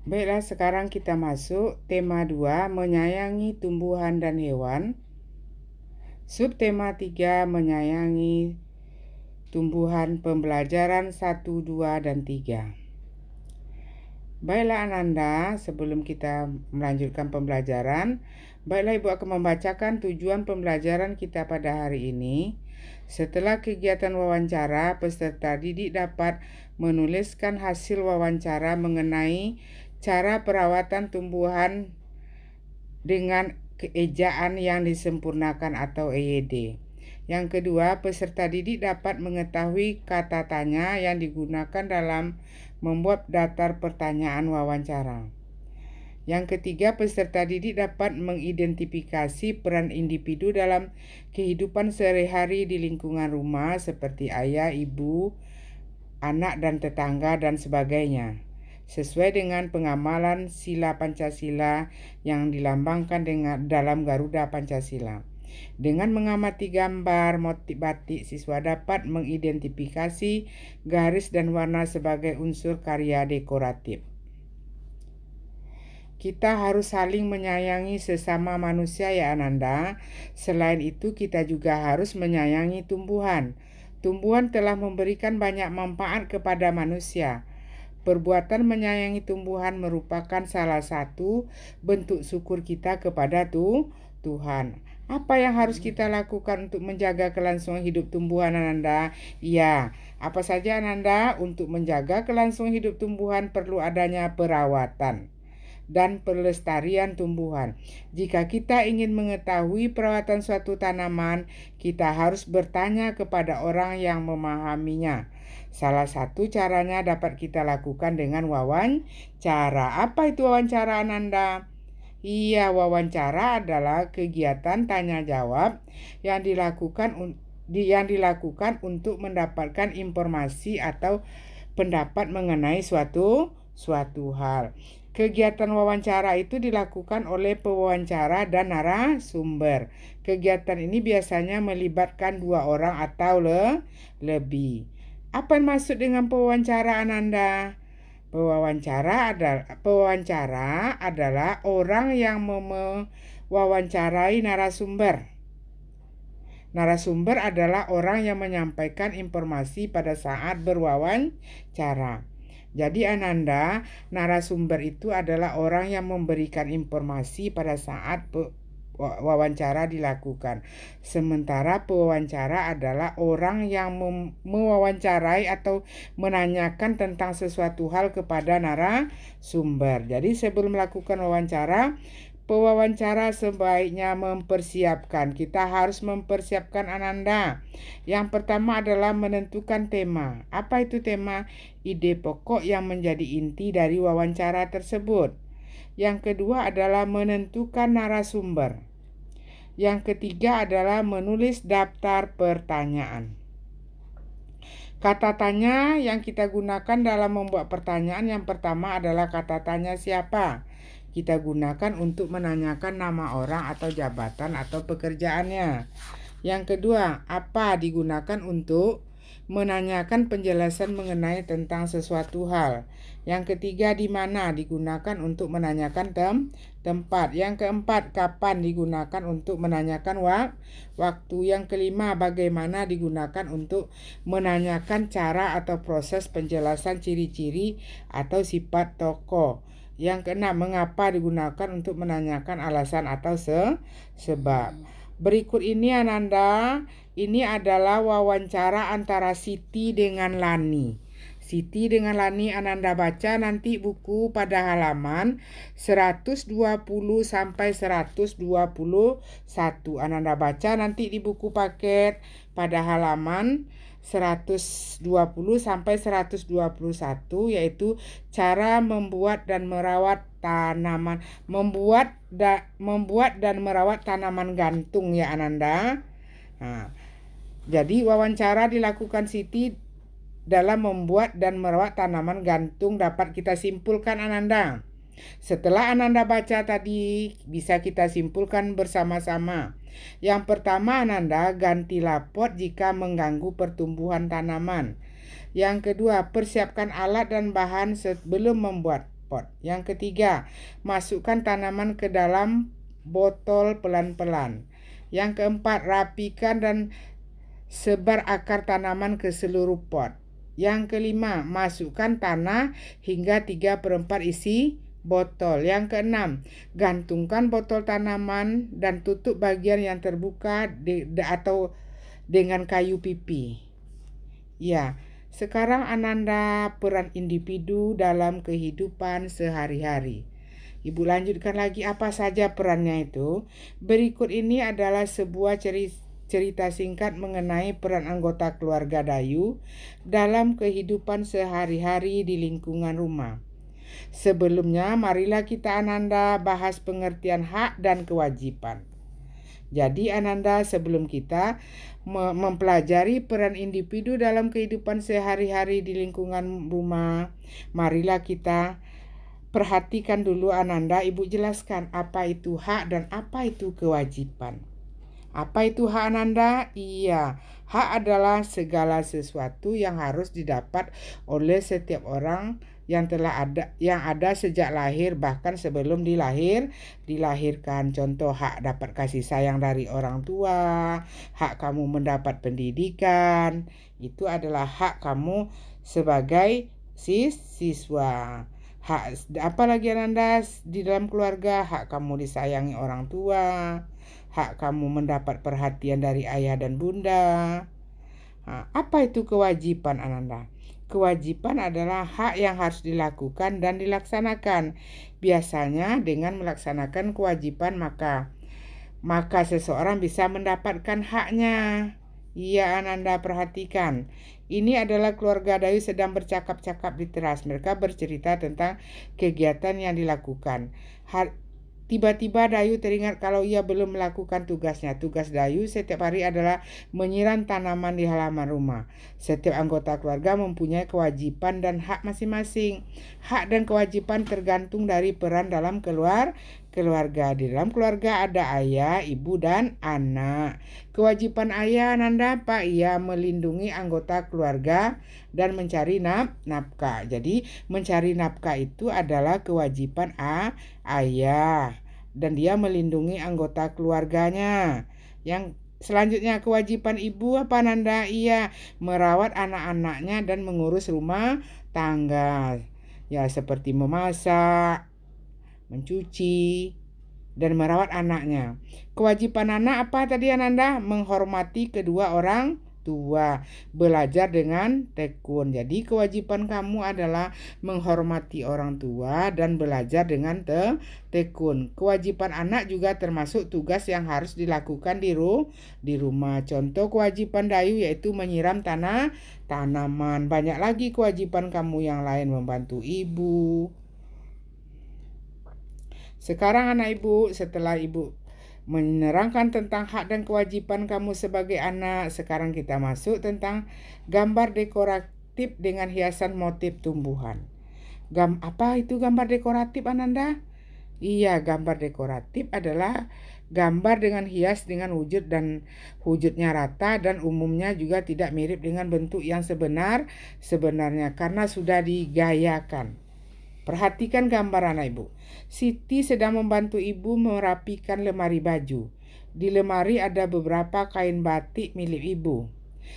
Baiklah, sekarang kita masuk tema 2, menyayangi tumbuhan dan hewan. Subtema 3, menyayangi tumbuhan, pembelajaran 1, 2, dan 3. Baiklah Ananda, sebelum kita melanjutkan pembelajaran, baiklah Ibu akan membacakan tujuan pembelajaran kita pada hari ini. Setelah kegiatan wawancara, peserta didik dapat menuliskan hasil wawancara mengenai cara perawatan tumbuhan dengan keejaan yang disempurnakan atau EYD. Yang kedua, peserta didik dapat mengetahui kata tanya yang digunakan dalam membuat daftar pertanyaan wawancara. Yang ketiga, peserta didik dapat mengidentifikasi peran individu dalam kehidupan sehari-hari di lingkungan rumah seperti ayah, ibu, anak, dan tetangga, dan sebagainya, sesuai dengan pengamalan sila Pancasila yang dilambangkan dalam Garuda Pancasila. Dengan mengamati gambar motif batik, siswa dapat mengidentifikasi garis dan warna sebagai unsur karya dekoratif. Kita harus saling menyayangi sesama manusia ya Ananda. Selain itu kita juga harus menyayangi tumbuhan. Tumbuhan telah memberikan banyak manfaat kepada manusia. Perbuatan menyayangi tumbuhan merupakan salah satu bentuk syukur kita kepada Tuhan. Apa yang harus kita lakukan untuk menjaga kelangsungan hidup tumbuhan Ananda? Ya, apa saja Ananda? Untuk menjaga kelangsungan hidup tumbuhan perlu adanya perawatan dan pelestarian tumbuhan. Jika kita ingin mengetahui perawatan suatu tanaman, kita harus bertanya kepada orang yang memahaminya. Salah satu caranya dapat kita lakukan dengan wawancara. Apa itu wawancara Ananda? Iya, wawancara adalah kegiatan tanya jawab yang dilakukan untuk mendapatkan informasi atau pendapat mengenai suatu hal. Kegiatan wawancara itu dilakukan oleh pewawancara dan narasumber. Kegiatan ini biasanya melibatkan 2 orang atau lebih. Apa yang maksud dengan pewawancara Ananda? Pewawancara adalah orang yang mewawancarai narasumber. Narasumber adalah orang yang menyampaikan informasi pada saat berwawancara. Jadi Ananda, narasumber itu adalah orang yang memberikan informasi pada saat wawancara dilakukan. Sementara pewawancara adalah orang yang mewawancarai atau menanyakan tentang sesuatu hal kepada narasumber. Jadi sebelum melakukan wawancara, pewawancara sebaiknya mempersiapkan. Kita harus mempersiapkan Ananda. Yang pertama adalah menentukan tema. Apa itu tema? Ide pokok yang menjadi inti dari wawancara tersebut. Yang kedua adalah menentukan narasumber. Yang ketiga adalah menulis daftar pertanyaan. Kata tanya yang kita gunakan dalam membuat pertanyaan yang pertama adalah kata tanya siapa. Kita gunakan untuk menanyakan nama orang atau jabatan atau pekerjaannya. Yang kedua, apa digunakan untuk menanyakan penjelasan mengenai tentang sesuatu hal. Yang ketiga, di mana digunakan untuk menanyakan tempat. Yang keempat, kapan digunakan untuk menanyakan waktu. Yang kelima, bagaimana digunakan untuk menanyakan cara atau proses penjelasan ciri-ciri atau sifat tokoh. Yang keenam, mengapa digunakan untuk menanyakan alasan atau sebab. Berikut ini Ananda, ini adalah wawancara antara Siti dengan Lani. Siti dengan Lani Ananda baca nanti buku pada halaman 120 sampai 121. Ananda baca nanti di buku paket pada halaman 120 sampai 121, yaitu cara membuat dan merawat tanaman, membuat dan merawat tanaman gantung ya Ananda. Nah, jadi wawancara dilakukan Siti dalam membuat dan merawat tanaman gantung dapat kita simpulkan Ananda. Setelah Ananda baca tadi, bisa kita simpulkan bersama-sama. Yang pertama Ananda, gantilah pot jika mengganggu pertumbuhan tanaman. Yang kedua, persiapkan alat dan bahan sebelum membuat. pot. Yang ketiga, masukkan tanaman ke dalam botol pelan-pelan. Yang keempat, rapikan dan sebar akar tanaman ke seluruh pot. Yang kelima, masukkan tanah hingga 3/4 isi botol. Yang keenam, gantungkan botol tanaman dan tutup bagian yang terbuka atau dengan kayu pipi. Ya, sekarang Ananda peran individu dalam kehidupan sehari-hari. Ibu lanjutkan lagi apa saja perannya itu. Berikut ini adalah sebuah cerita singkat mengenai peran anggota keluarga Dayu dalam kehidupan sehari-hari di lingkungan rumah. Sebelumnya, marilah kita Ananda bahas pengertian hak dan kewajiban. Jadi Ananda, sebelum kita mempelajari peran individu dalam kehidupan sehari-hari di lingkungan rumah, marilah kita perhatikan dulu Ananda, Ibu jelaskan apa itu hak dan apa itu kewajiban. Apa itu hak Ananda? Iya, hak adalah segala sesuatu yang harus didapat oleh setiap orang yang ada sejak lahir, bahkan sebelum dilahirkan. Contoh, hak dapat kasih sayang dari orang tua, hak kamu mendapat pendidikan, itu adalah hak kamu sebagai siswa. Hak apalagi Ananda di dalam keluarga, hak kamu disayangi orang tua, hak kamu mendapat perhatian dari ayah dan bunda. Apa itu kewajiban Ananda? Kewajiban adalah hak yang harus dilakukan dan dilaksanakan. Biasanya dengan melaksanakan kewajiban maka seseorang bisa mendapatkan haknya. Iya Ananda, perhatikan. Ini adalah keluarga Dayu sedang bercakap-cakap di teras. Mereka bercerita tentang kegiatan yang dilakukan. Tiba-tiba Dayu teringat kalau ia belum melakukan tugasnya. Tugas Dayu setiap hari adalah menyiram tanaman di halaman rumah. Setiap anggota keluarga mempunyai kewajiban dan hak masing-masing. Hak dan kewajiban tergantung dari peran dalam keluarga. Di dalam keluarga ada ayah, ibu, dan anak. Kewajiban ayah Ananda apa? Ia melindungi anggota keluarga dan mencari nafkah. Jadi mencari nafkah itu adalah kewajiban ayah, dan dia melindungi anggota keluarganya. Yang selanjutnya kewajiban ibu apa Nanda? Iya, merawat anak-anaknya dan mengurus rumah tangga. Ya, seperti memasak, mencuci, dan merawat anaknya. Kewajiban anak apa tadi Ananda? Menghormati kedua orang tua, belajar dengan tekun. Jadi kewajiban kamu adalah menghormati orang tua dan belajar dengan tekun. Kewajiban anak juga termasuk tugas yang harus dilakukan di rumah. Contoh kewajiban Dayu yaitu menyiram tanaman. Banyak lagi kewajiban kamu yang lain, membantu ibu. Sekarang anak ibu, setelah ibu menerangkan tentang hak dan kewajiban kamu sebagai anak, sekarang kita masuk tentang gambar dekoratif dengan hiasan motif tumbuhan. Apa itu gambar dekoratif Ananda? Iya, gambar dekoratif adalah gambar dengan hias dengan wujudnya rata dan umumnya juga tidak mirip dengan bentuk yang sebenarnya karena sudah digayakan. Perhatikan gambar anak ibu. Siti sedang membantu ibu merapikan lemari baju. Di lemari ada beberapa kain batik milik ibu.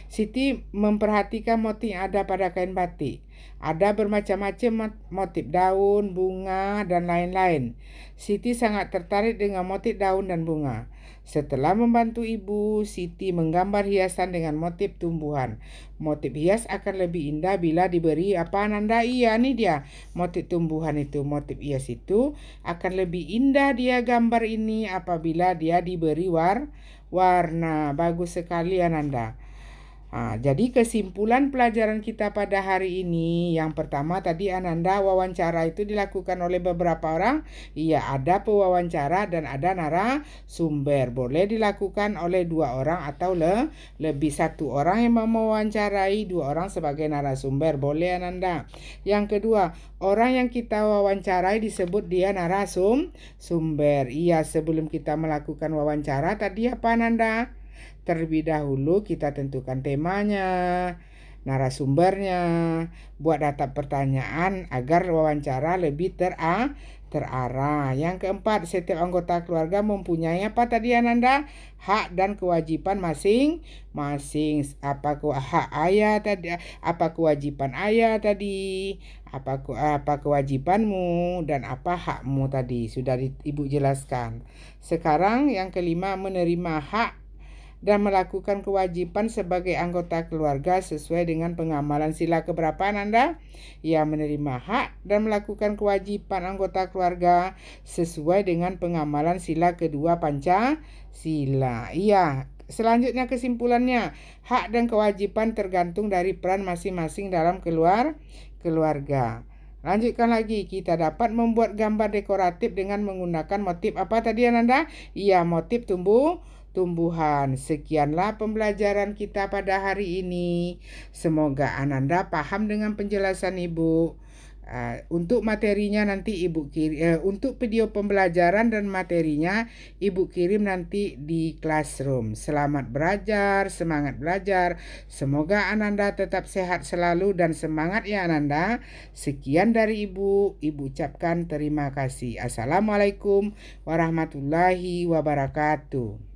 Siti memperhatikan motif yang ada pada kain batik. Ada bermacam-macam motif daun, bunga, dan lain-lain. Siti sangat tertarik dengan motif daun dan bunga. Setelah membantu ibu, Siti menggambar hiasan dengan motif tumbuhan. Motif hias akan lebih indah bila diberi apa Nanda? Iya, nih dia motif tumbuhan itu. Motif hias itu akan lebih indah dia gambar ini apabila dia diberi warna. Bagus sekali Ananda. Jadi kesimpulan pelajaran kita pada hari ini, yang pertama tadi Ananda, wawancara itu dilakukan oleh beberapa orang. Iya, ada pewawancara dan ada narasumber. Boleh dilakukan oleh 2 orang atau lebih, 1 orang yang mewawancarai, 2 orang sebagai narasumber. Boleh Ananda. Yang kedua, orang yang kita wawancarai disebut dia narasumber. Iya, sebelum kita melakukan wawancara tadi apa Ananda? Terlebih dahulu kita tentukan temanya, narasumbernya, buat data pertanyaan agar wawancara lebih terarah. Yang keempat, setiap anggota keluarga mempunyai apa tadi Ananda? Hak dan kewajiban masing-masing. Hak ayah tadi? Apa kewajiban ayah tadi? Apa kewajibanmu dan apa hakmu tadi? Sudah Ibu jelaskan. Sekarang yang kelima, menerima hak dan melakukan kewajiban sebagai anggota keluarga sesuai dengan pengamalan sila keberapa Anda? Ya, menerima hak dan melakukan kewajiban anggota keluarga sesuai dengan pengamalan sila kedua Pancasila. Iya, selanjutnya kesimpulannya, hak dan kewajiban tergantung dari peran masing-masing dalam keluarga. Lanjutkan lagi, kita dapat membuat gambar dekoratif dengan menggunakan motif apa tadi Ananda? Iya, motif tumbuhan. Sekianlah pembelajaran kita pada hari ini. Semoga Ananda paham dengan penjelasan Ibu. Untuk materinya nanti Ibu kirim, untuk video pembelajaran dan materinya Ibu kirim nanti di classroom. Selamat belajar, semangat belajar. Semoga Ananda tetap sehat selalu dan semangat ya Ananda. Sekian dari Ibu ucapkan terima kasih. Assalamualaikum warahmatullahi wabarakatuh.